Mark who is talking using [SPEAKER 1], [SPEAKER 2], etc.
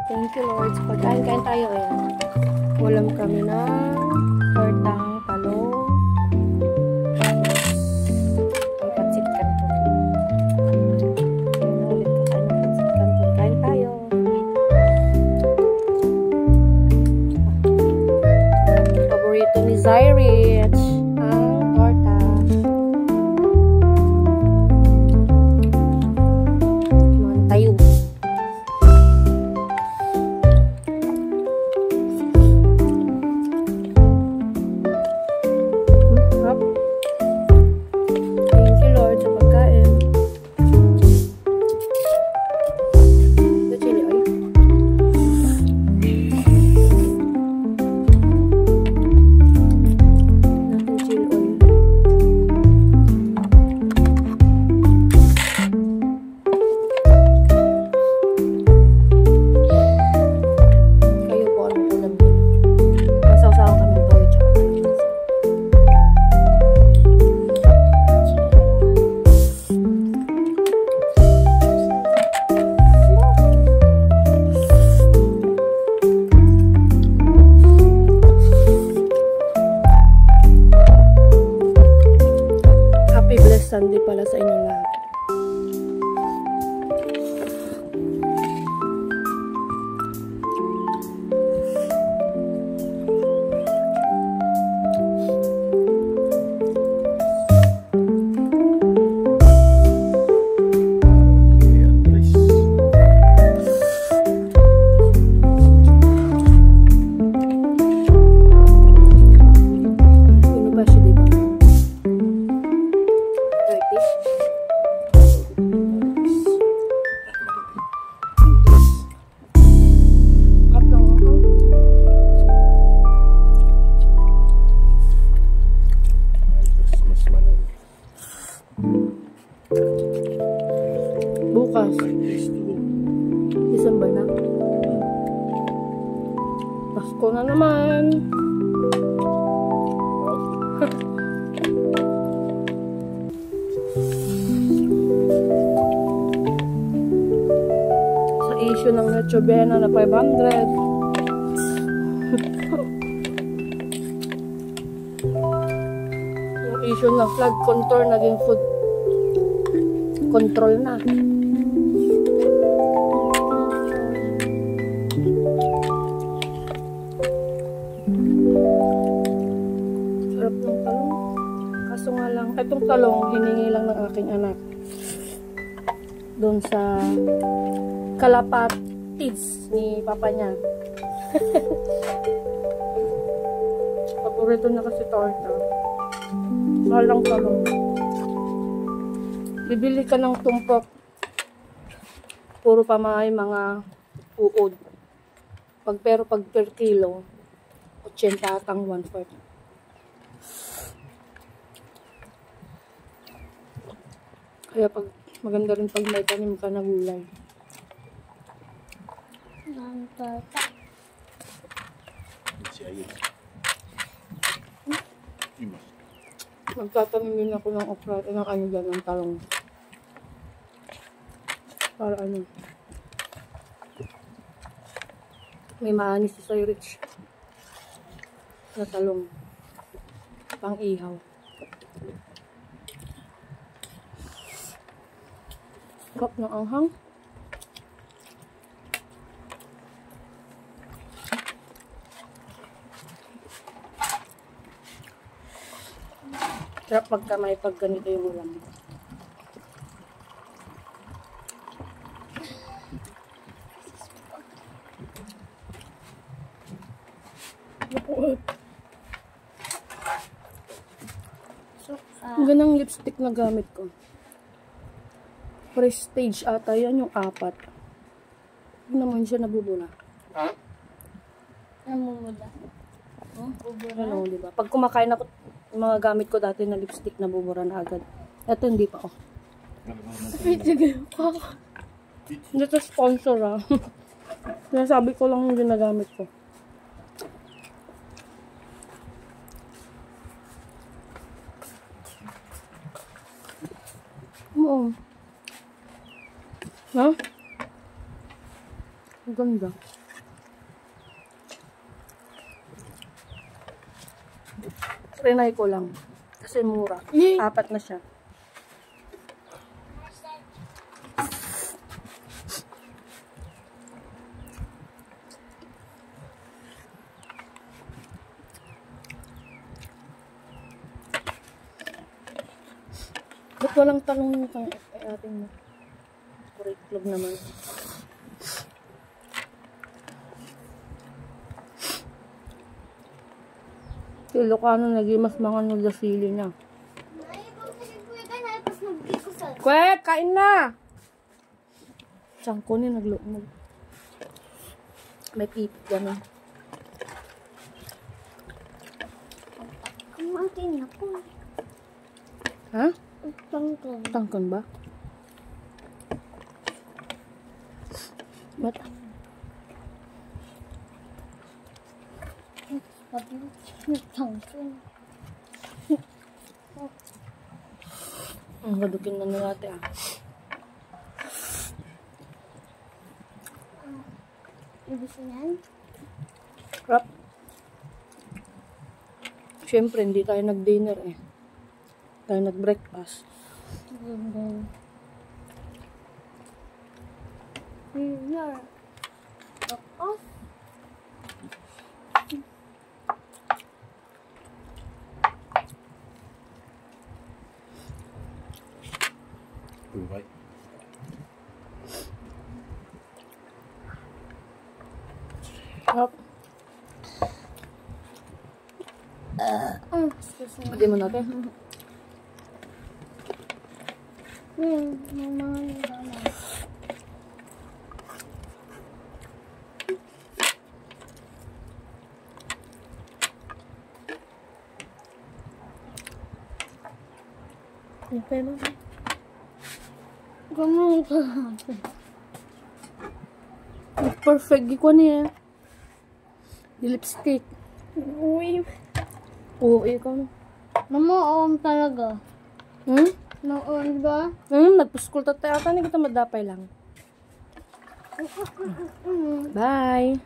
[SPEAKER 1] Thank you, Lord. So, pagkain-kain tayo. Ayan. Ulam kami ng tortang talong. May patsit kanton. Ayan, ulit kakain ng patsit kanton. Kain tayo. Paborito ni Zyrich ang torta. Mga tayo. Sunday pala sa inyo lahat. Bukas. December na. Pasko na naman. Sa issue ng Nechobena na 500. Yung issue ng flood control naging food control na. Sarap ng talong. Kaso nga lang, itong talong hiningi lang ng aking anak doon sa kalapatis ni papa niya. Paborito na kasi torta. Mahal lang talong. Bibili ka ng tumpok. Puro pa mga uod. Pero pag per kilo, 80 atang 1/4. Kaya pag maganda rin pag may tanim ka na gulay.
[SPEAKER 2] Ang torta.
[SPEAKER 1] Magtatanim din ako ng okra at ng anigan ng talong. Para ano. May maanis si Zyrich na talong. Pang ihaw. Sarap ng anghang. Sarap pagkamay pag ganito yung ulam. Ang ganang lipstick na gamit ko. Prestige ata yan yung 4. Hindi naman siya nabubula.
[SPEAKER 2] Ha? Namumula. Bubura?
[SPEAKER 1] Ano, diba? Pag kumakain ako, yung mga gamit ko dati na lipstick nabubura na agad. Ito hindi pa oh. Hindi ito sponsor ah. Sinasabi ko lang yung ginagamit ko. Oo. Ha? Ganda. Trinay ko lang. Kasi mura. 4 na siya. Ba't walang tanong kang ating mo? Correct club naman. Si Ilocano nagimas mga nula sili na. Kwek, kain na! Siyang kunin, nagluumog. May pipit gano'n.
[SPEAKER 2] Kumain ako.
[SPEAKER 1] Ha?
[SPEAKER 2] Tangkang.
[SPEAKER 1] Tangkan ba? Ba't?
[SPEAKER 2] Tangkang.
[SPEAKER 1] Ang gadukin na natin
[SPEAKER 2] Ibig yan?
[SPEAKER 1] Crap. Siyempre, hindi tayo nag-dinner eh. Tayo nag-breakfast.
[SPEAKER 2] Dinner. Off.
[SPEAKER 3] Buhay.
[SPEAKER 1] Crap.
[SPEAKER 2] Excuse me.
[SPEAKER 1] Pwede mo natin.
[SPEAKER 2] Yung mga nagana.
[SPEAKER 1] Pero,
[SPEAKER 2] Gano'n ka.
[SPEAKER 1] perfect. Giko niya. Di lipstick.
[SPEAKER 2] Uy.
[SPEAKER 1] Oo, ikaw na.
[SPEAKER 2] Namuom talaga.
[SPEAKER 1] Hmm?
[SPEAKER 2] Namuom ba?
[SPEAKER 1] Nagpuskul tayo. Ata na kita madapay lang. Bye.